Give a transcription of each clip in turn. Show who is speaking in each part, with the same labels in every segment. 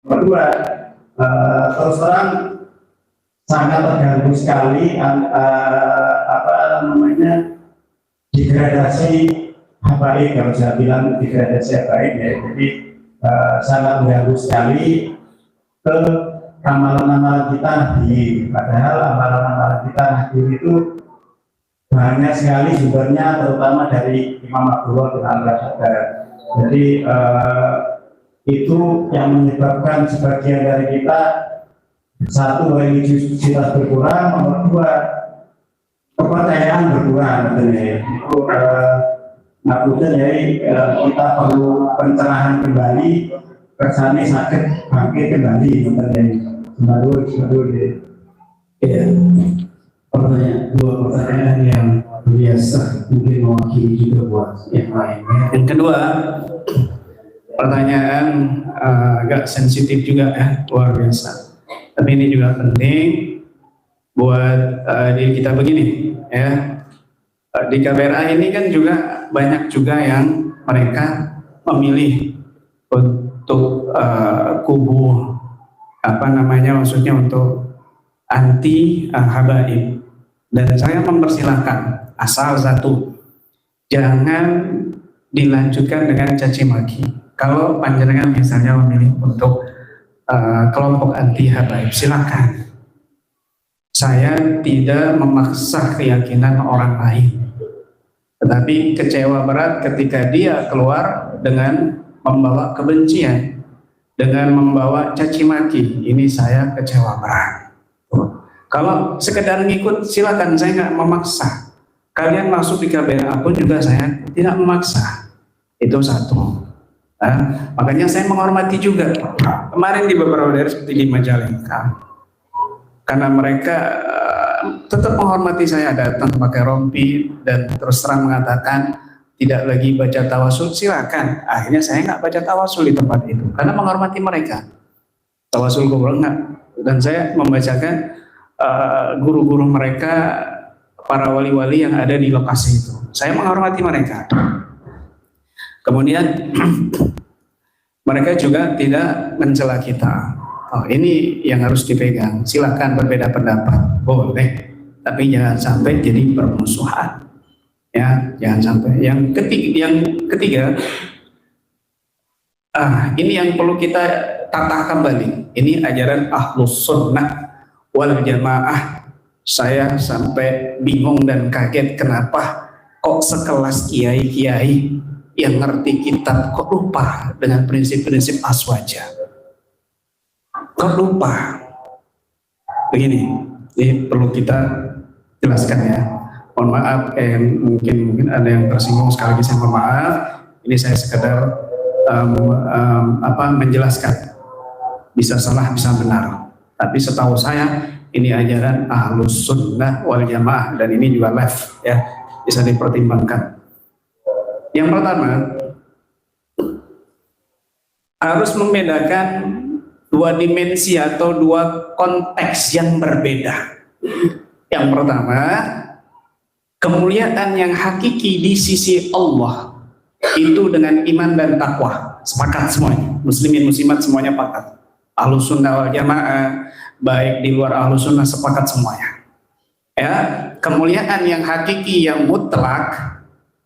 Speaker 1: Kedua, terus terang sangat terganggu sekali apa namanya degradasi habaib, kalau saya bilang degradasi habaib ya. Jadi sangat mengganggu sekali ke amalan-amalan kita nahdien. Padahal amalan-amalan kita nahdien itu banyak sekali sumbernya, terutama dari Imam Abdullah bin Al-Haddad. Jadi itu yang menyebabkan sebagian dari kita, satu, religiusitas berkurang, nomor dua, kepercayaan berkurang. Itu maksudnya jadi kita perlu pencerahan kembali, kesannya sakit bangkit kembali.
Speaker 2: Ya, dua pertanyaan yang biasa mungkin mewakili juga buat yang lainnya. Yang kedua, pertanyaan agak sensitif juga ya, luar biasa. Tapi ini juga penting buat diri kita begini ya. Di KBRA ini kan juga banyak juga yang mereka memilih untuk kubu maksudnya untuk anti habaib, dan saya mempersilahkan asal satu, jangan dilanjutkan dengan caci maki. Kalau panjenengan misalnya memilih untuk kelompok anti habaib, silakan. Saya tidak memaksa keyakinan orang lain, tetapi kecewa berat ketika dia keluar dengan membawa kebencian, dengan membawa caci maki. Ini saya kecewa berat. Kalau sekedar ngikut, silakan, saya nggak memaksa. Kalian masuk di KBRA pun juga saya tidak memaksa. Itu satu. Makanya saya menghormati juga. Kemarin di beberapa daerah seperti di Majalengka, karena mereka tetap menghormati saya, datang pakai rompi dan terus terang mengatakan tidak lagi baca tawasul, silakan. Akhirnya saya nggak baca tawasul di tempat itu karena menghormati mereka. Tawasul kubur enggak. Dan saya membacakan guru-guru mereka, para wali-wali yang ada di lokasi itu. Saya menghormati mereka. Kemudian mereka juga tidak mencela kita. Oh, ini yang harus dipegang. Silakan berbeda pendapat, boleh, tapi jangan sampai jadi permusuhan. Ya, jangan sampai. Yang ketiga, ini yang perlu kita tata kembali. Ini ajaran Ahlus Sunnah wal Jamaah. Saya sampai bingung dan kaget kenapa kok sekelas kiai-kiai yang ngerti kitab kok lupa dengan prinsip-prinsip aswaja. Kok lupa? Begini, ini perlu kita jelaskan ya. Mohon maaf, mungkin ada yang tersinggung, sekali lagi saya mohon maaf. Ini saya sekedar menjelaskan. Bisa salah, bisa benar. Tapi setahu saya ini ajaran Ahlus Sunnah wal Jamaah, dan ini juga live ya, bisa dipertimbangkan. Yang pertama, harus membedakan dua dimensi atau dua konteks yang berbeda. Yang pertama, kemuliaan yang hakiki di sisi Allah itu dengan iman dan takwa. Sepakat semuanya, muslimin muslimat semuanya sepakat. Ahlus Sunnah wal Jamaah, baik di luar Ahlus Sunnah, sepakat semuanya. Ya, kemuliaan yang hakiki yang mutlak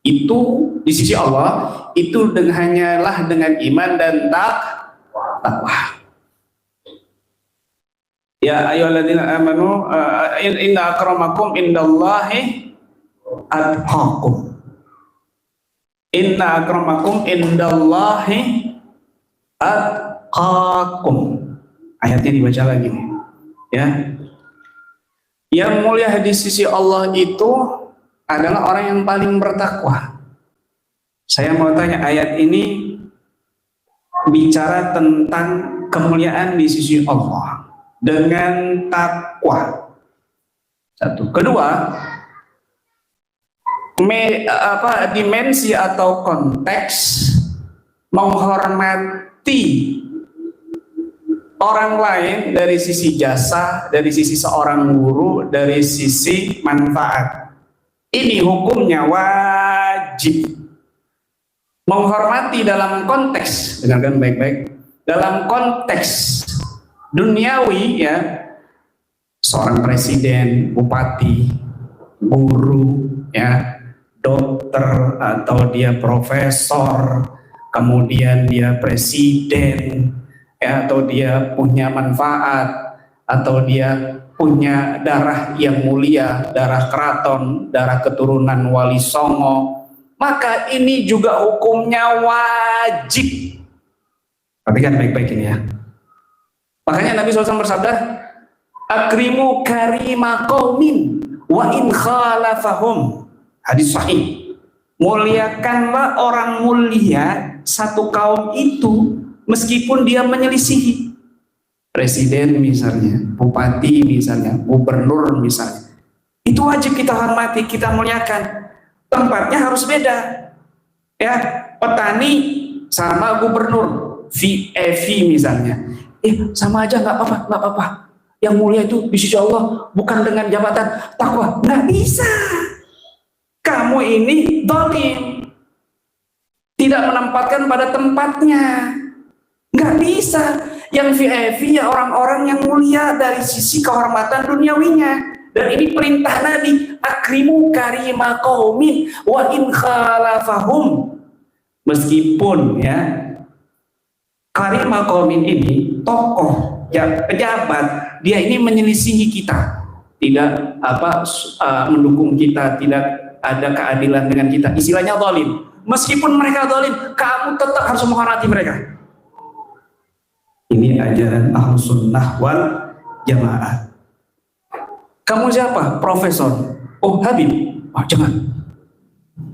Speaker 2: itu di sisi Allah itu hanyalah dengan iman dan takwa. Ya ayyuhalladzina amanu inna akramakum indallahi atqakum. Inna akramakum indallahi atqakum. Ayatnya dibaca lagi nih. Ya. Yang mulia di sisi Allah itu adalah orang yang paling bertakwa. Saya mau tanya, ayat ini bicara tentang kemuliaan di sisi Allah dengan takwa. Satu. Kedua, dimensi atau konteks menghormati orang lain dari sisi jasa, dari sisi seorang guru, dari sisi manfaat. Ini hukumnya wajib. Menghormati dalam konteks, dengarkan baik-baik, dalam konteks duniawi ya, seorang presiden, bupati, guru, ya, dokter, atau dia profesor, kemudian dia presiden, ya, atau dia punya manfaat, atau dia punya darah yang mulia, darah keraton, darah keturunan Wali Songo, maka ini juga hukumnya wajib. Perhatikan baik-baik ini ya. Makanya Nabi SAW bersabda, akrimu karima qaumin wa in khalafahum. Hadis sahih. Muliakanlah orang mulia satu kaum itu meskipun dia menyelisihi. Presiden misalnya, bupati misalnya, gubernur misalnya. Itu wajib kita hormati, kita muliakan. Tempatnya harus beda. Ya, petani sama gubernur, VEV misalnya. Sama aja, nggak apa-apa, nggak apa-apa. Yang mulia itu di sisi Allah bukan dengan jabatan takwa. Nggak bisa. Kamu ini zalim, tidak menempatkan pada tempatnya. Nggak bisa. Yang VIV ya orang-orang yang mulia dari sisi kehormatan duniawinya. Dan ini perintah Nabi, akrimu karima qaumin wa in khalafahum. Meskipun ya karima qaumin ini tokoh, ya, pejabat, dia ini menyelisihi kita, tidak mendukung kita, tidak ada keadilan dengan kita, istilahnya zalim. Meskipun mereka zalim, kamu tetap harus menghormati mereka. Ini ajaran Ahlus Sunnah wal Jamaah. Kamu siapa? Profesor. Oh, Habib. Oh, jangan.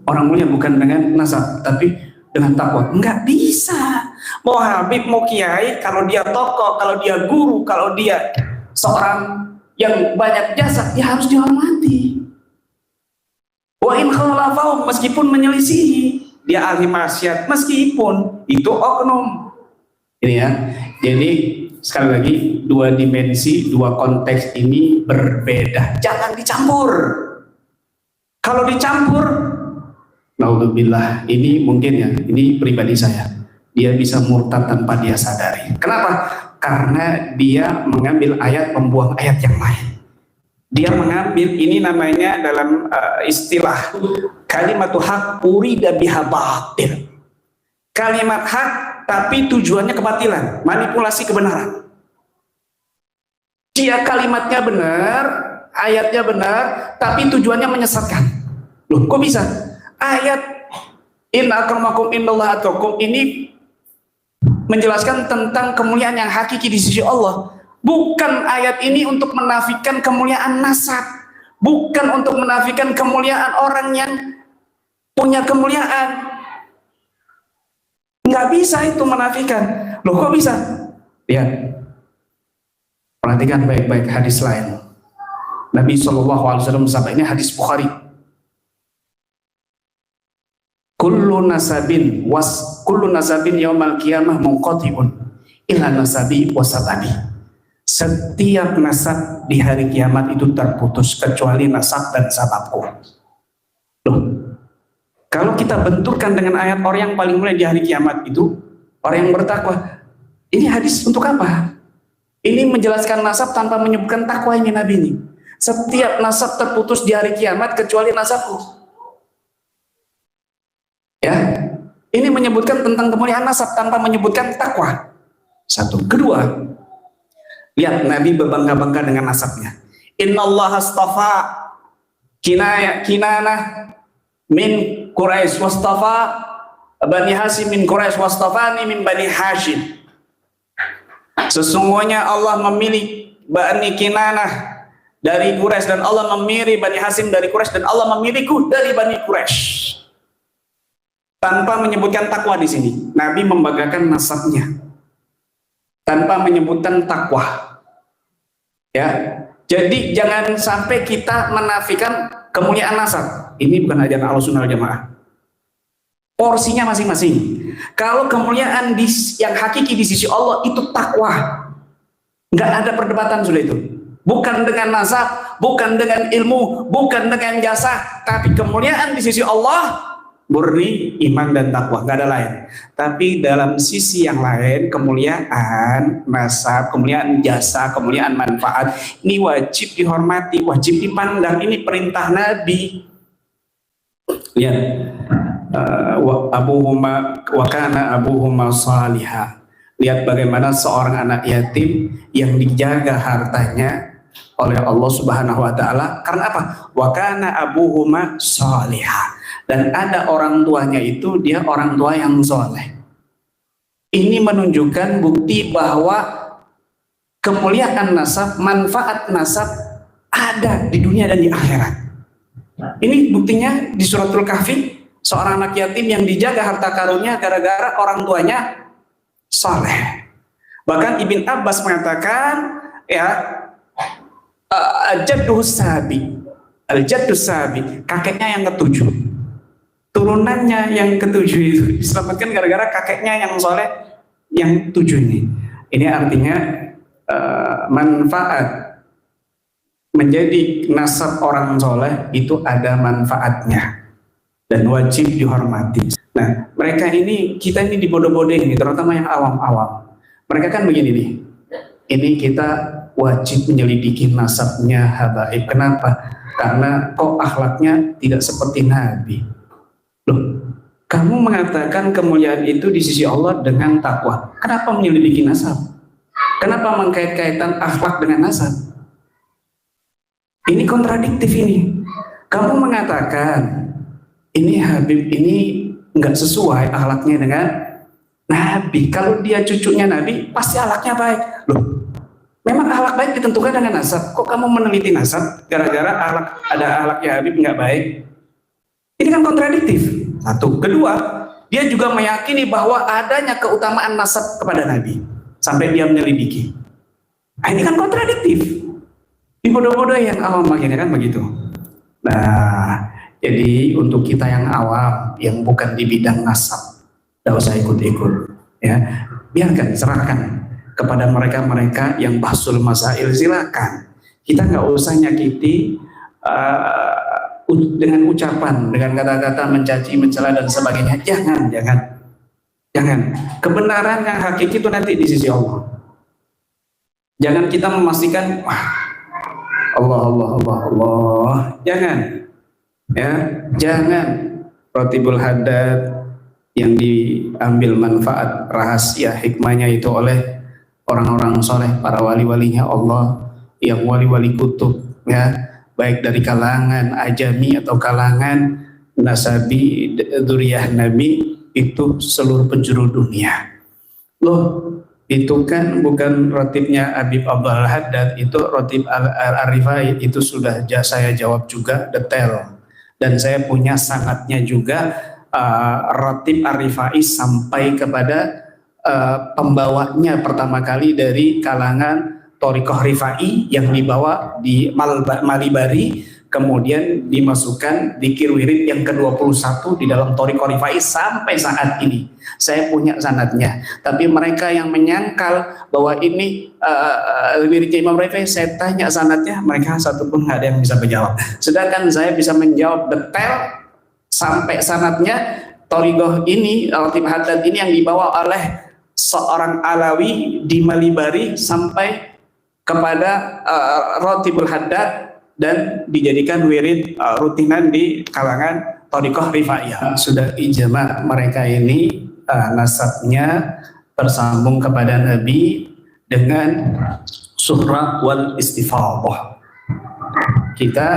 Speaker 2: Orang mulia bukan dengan nasab, tapi dengan takwa. Enggak bisa. Mau Habib, mau Kiai, kalau dia tokoh, kalau dia guru, kalau dia seorang yang banyak jasa, ya harus dihormati. Wa in khalafahum, meskipun menyelisihi, dia ahli maksiat, meskipun itu oknum. Ini ya. Jadi sekali lagi, dua dimensi, dua konteks ini berbeda. Jangan dicampur. Kalau dicampur, naudzubillah, ini mungkin ya, ini pribadi saya, dia bisa murtad tanpa dia sadari. Kenapa? Karena dia mengambil ayat, membuang ayat yang lain. Dia mengambil, ini namanya dalam istilah kalimatu haq urida biha batil. Kalimat hak tapi tujuannya kebatilan, manipulasi kebenaran. Dia kalimatnya benar, ayatnya benar, tapi tujuannya menyesatkan. Loh, kok bisa? Ayat inna akramakum indallahi atqakum ini menjelaskan tentang kemuliaan yang hakiki di sisi Allah. Bukan ayat ini untuk menafikan kemuliaan nasab, bukan untuk menafikan kemuliaan orang yang punya kemuliaan. Nggak bisa itu menafikan. Loh, kok bisa? Lihat, perhatikan baik-baik hadis lain. Nabi SAW bersabda, ini hadis Bukhari. Kullu nasabin yaumal qiyamah munqati'un illa nasabi wasababi. Setiap nasab di hari kiamat itu terputus kecuali nasab dan sababku. Loh, kalau kita benturkan dengan ayat orang yang paling mulia di hari kiamat itu orang yang bertakwa, ini hadis untuk apa? Ini menjelaskan nasab tanpa menyebutkan takwa ini Nabi ini. Setiap nasab terputus di hari kiamat kecuali nasabku. Ya, ini menyebutkan tentang kemuliaan nasab tanpa menyebutkan takwa. Satu. Kedua, lihat Nabi berbangga-bangga dengan nasabnya. Innallaha astafa Kinanah min Quraisy wastafa Bani Hashim min Quraisy wastafani min Bani Hashim. Sesungguhnya Allah memilih Bani Kinanah dari Quraisy dan Allah memilih Bani Hashim dari Quraisy dan Allah memilihku dari Bani Quraisy. Tanpa menyebutkan takwa di sini, Nabi membanggakan nasabnya tanpa menyebutkan takwa. Ya, jadi jangan sampai kita menafikan kemuliaan nasab. Ini bukan ajaran Ahlussunnah wal Jamaah. Porsinya masing-masing. Kalau kemuliaan yang hakiki di sisi Allah itu takwa, nggak ada perdebatan sudah itu. Bukan dengan nasab, bukan dengan ilmu, bukan dengan jasa, tapi kemuliaan di sisi Allah murni iman dan takwa, nggak ada lain. Tapi dalam sisi yang lain, kemuliaan nasab, kemuliaan jasa, kemuliaan manfaat, ini wajib dihormati, wajib dipandang. Ini perintah Nabi. Lihat, abuhuma wa kana abuhuma salihah. Lihat bagaimana seorang anak yatim yang dijaga hartanya oleh Allah Subhanahu wa taala. Karena apa? Wa kana abuhuma salihah. Dan ada orang tuanya itu dia orang tua yang soleh. Ini menunjukkan bukti bahwa kemuliaan nasab, manfaat nasab ada di dunia dan di akhirat. Ini buktinya di suratul Kahfi, seorang anak yatim yang dijaga harta karunnya gara-gara orang tuanya soleh. Bahkan Ibn Abbas mengatakan, ya, al-jaddus sabi, kakeknya yang ketujuh. Turunannya yang ketujuh itu diselamatkan gara-gara kakeknya yang soleh yang tujuh ini. Ini artinya manfaat menjadi nasab orang soleh itu ada manfaatnya dan wajib dihormati. Nah, mereka ini, kita ini dibodoh-bodohin, terutama yang awam-awam. Mereka kan begini nih, ini kita wajib menyelidiki nasabnya habaib. Kenapa? Karena kok akhlaknya tidak seperti Nabi. Loh, kamu mengatakan kemuliaan itu di sisi Allah dengan takwa. Kenapa menyelidiki nasab? Kenapa mengkait-kaitan akhlak dengan nasab? Ini kontradiktif ini. Kamu mengatakan ini Habib ini nggak sesuai akhlaknya dengan Nabi. Kalau dia cucunya Nabi, pasti akhlaknya baik. Loh, memang akhlak baik ditentukan dengan nasab. Kok kamu meneliti nasab gara-gara ada akhlaknya Habib nggak baik? Ini kan kontradiktif. Satu. Kedua, dia juga meyakini bahwa adanya keutamaan nasab kepada Nabi. Sampai dia menyelidiki. Nah, ini kan kontradiktif. Ini bodoh-bodoh yang awam makanya kan begitu. Nah, jadi untuk kita yang awam, yang bukan di bidang nasab, tidak usah ikut-ikut. Ya, biarkan, serahkan kepada mereka-mereka yang bahsul masail, silakan. Kita nggak usah nyakiti dengan ucapan, dengan kata-kata mencaci, mencela dan sebagainya. Jangan. Kebenaran yang hakiki itu nanti di sisi Allah. Jangan kita memastikan Allah. Jangan. Ya, jangan. Rotibul Haddad yang diambil manfaat rahasia hikmahnya itu oleh orang-orang soleh, para wali-walinya Allah, yang wali-wali kutub, ya, baik dari kalangan ajami atau kalangan nasabi dzurriyyah Nabi, itu seluruh penjuru dunia. Loh, itu kan bukan rotibnya Habib Abdul Haddad, itu rotib Al-Rifai. Itu sudah saya jawab juga detail, dan saya punya sanadnya juga. Rotib Ar-Rifai sampai kepada pembawanya pertama kali dari kalangan Thariqah Rifai yang dibawa di Malibari, kemudian dimasukkan dzikir wirid yang ke-21 di dalam Thariqah Rifai sampai saat ini. Saya punya sanadnya. Tapi mereka yang menyangkal bahwa ini wiridnya Imam Rifai, saya tanya sanadnya, mereka satupun nggak ada yang bisa menjawab. Sedangkan saya bisa menjawab detail sampai sanadnya. Thariqah ini, Rotib Haddad ini yang dibawa oleh seorang Alawi di Malibari sampai kepada Rotibul Haddad dan dijadikan wirid rutinan di kalangan Thariqah Rifaiyah. Sudah ijma mereka ini nasabnya tersambung kepada Nabi dengan suhra wal istifadah. Kita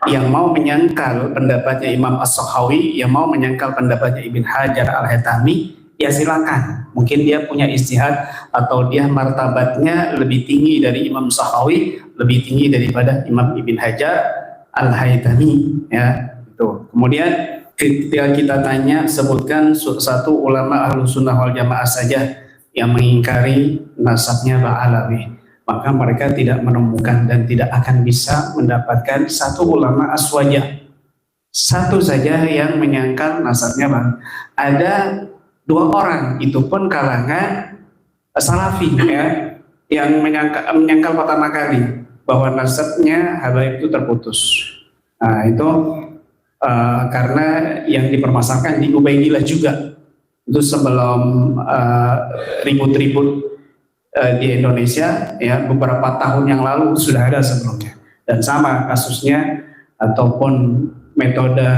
Speaker 2: yang mau menyangkal pendapatnya Imam As-Sakhawi, yang mau menyangkal pendapatnya Ibn Hajar Al-Haytami, ya silakan. Mungkin dia punya ijtihad atau dia martabatnya lebih tinggi dari Imam Sakhawi, lebih tinggi daripada Imam Ibn Hajar Al-Haytami, ya. Itu. Kemudian ketika kita tanya, sebutkan satu ulama Ahlus Sunnah wal Jamaah saja yang mengingkari nasabnya Ba'alawi, maka mereka tidak menemukan dan tidak akan bisa mendapatkan satu ulama aswajah, satu saja yang menyangkal nasabnya Bang. Ada 2 orang, itu pun kalangan Salafi, ya, yang menyangkal pertama kali bahwa nasabnya habaib itu terputus. Nah, itu karena yang dipermasalahkan di Ubaidillah juga itu sebelum ribut-ribut di Indonesia ya, beberapa tahun yang lalu sudah ada sebelumnya, dan sama kasusnya ataupun metode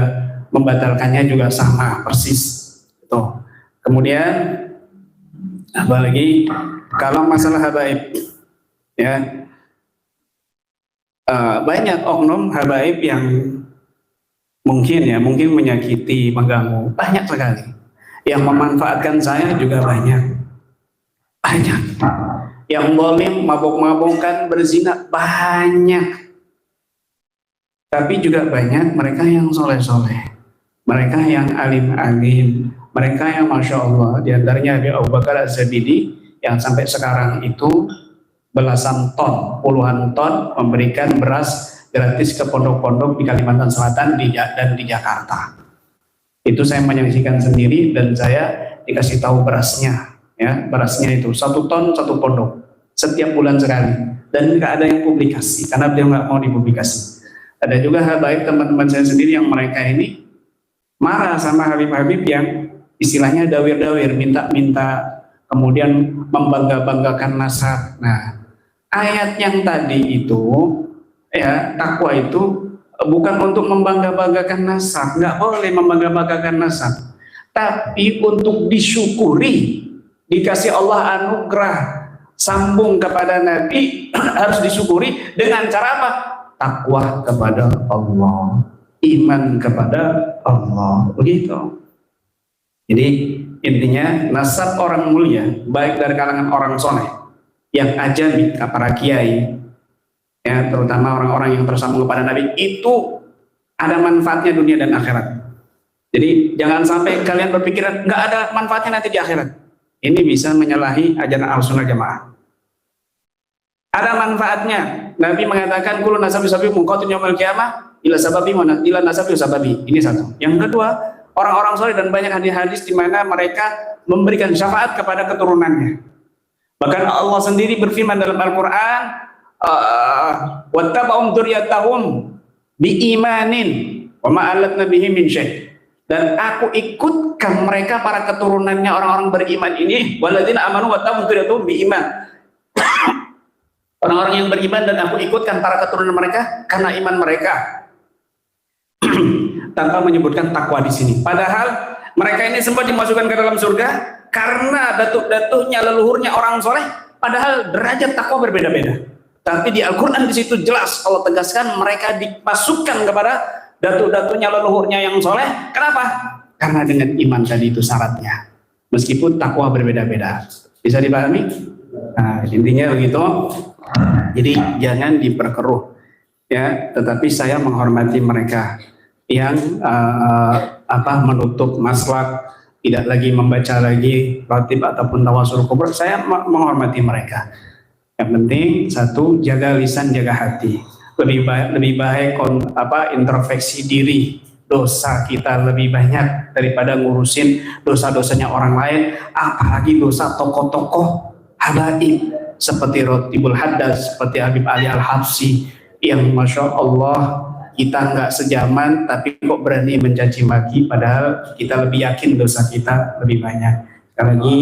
Speaker 2: membatalkannya juga sama persis. Tuh. Kemudian apalagi kalau masalah habaib ya, banyak oknum habaib yang mungkin menyakiti, mengganggu, banyak sekali. Yang memanfaatkan saya juga banyak. Yang zalim, mabok-mabokan, berzina, banyak. Tapi juga banyak mereka yang soleh-soleh, mereka yang alim-alim, mereka yang Masya Allah, diantaranya Abu Bakar Az-Zabidi yang sampai sekarang itu belasan ton, puluhan ton memberikan beras gratis ke pondok-pondok di Kalimantan Selatan dan di Jakarta. Itu saya menyaksikan sendiri dan saya dikasih tahu berasnya, ya, berasnya itu 1 ton 1 pondok setiap bulan sekali, dan nggak ada yang publikasi karena beliau nggak mau dipublikasi. Ada juga habaib teman-teman saya sendiri yang mereka ini marah sama habib-habib yang istilahnya dawir-dawir, minta-minta, kemudian membangga-banggakan nasab. Nah, ayat yang tadi itu ya, takwa itu bukan untuk membangga-banggakan nasab, nggak boleh membangga-banggakan nasab, tapi untuk disyukuri, dikasih Allah anugerah sambung kepada Nabi harus disyukuri dengan cara apa? Takwa kepada Allah, iman kepada Allah, begitu. Jadi intinya nasab orang mulia, baik dari kalangan orang soleh yang ajami, para kiai, ya, terutama orang-orang yang tersambung kepada Nabi, itu ada manfaatnya dunia dan akhirat. Jadi jangan sampai kalian berpikiran nggak ada manfaatnya nanti di akhirat. Ini bisa menyalahi ajaran Ahlussunnah Jamaah. Ada manfaatnya. Nabi mengatakan kullu nasabi sabi muqatin yaumil qiyamah ila sababi mana ila nasabi sababi. Ini satu. Yang kedua, orang-orang soleh dan banyak hadis-hadis di mana mereka memberikan syafaat kepada keturunannya. Bahkan Allah sendiri berfirman dalam Al-Qur'an, wattaba'um dzurriyyatahum biimanin wa ma alatna bihi min syai'. Dan aku ikutkan mereka, para keturunannya orang-orang beriman ini, walladzina amanu wattaba'um dzurriyyatahum biiman. Orang-orang yang beriman dan aku ikutkan para keturunan mereka karena iman mereka. Tanpa menyebutkan takwa di sini. Padahal mereka ini sempat dimasukkan ke dalam surga karena datuk-datuknya, leluhurnya orang soleh. Padahal derajat takwa berbeda-beda. Tapi di Al-Quran di situ jelas Allah tegaskan mereka dimasukkan kepada datuk-datuknya, leluhurnya yang soleh. Kenapa? Karena dengan iman tadi itu syaratnya. Meskipun takwa berbeda-beda. Bisa dipahami? Nah, intinya begitu. Jadi jangan diperkeruh, ya. Tetapi saya menghormati mereka yang menutup maslak, tidak lagi membaca lagi ratib ataupun tawasul kubur. Saya menghormati mereka. Yang penting satu, jaga lisan, jaga hati. Lebih baik introspeksi diri, dosa kita lebih banyak daripada ngurusin dosa-dosanya orang lain, apalagi dosa tokoh-tokoh habaib seperti Rotibul Haddad, seperti Habib Ali Al-Habsyi yang Masya Allah kita nggak sejaman tapi kok berani mencaci maki, padahal kita lebih yakin dosa kita lebih banyak. Sekali lagi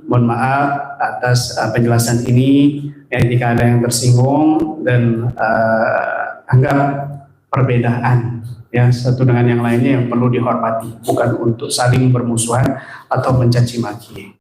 Speaker 2: mohon maaf atas penjelasan ini ya, jika ada yang tersinggung dan anggap perbedaan ya satu dengan yang lainnya yang perlu dihormati, bukan untuk saling bermusuhan atau mencaci maki.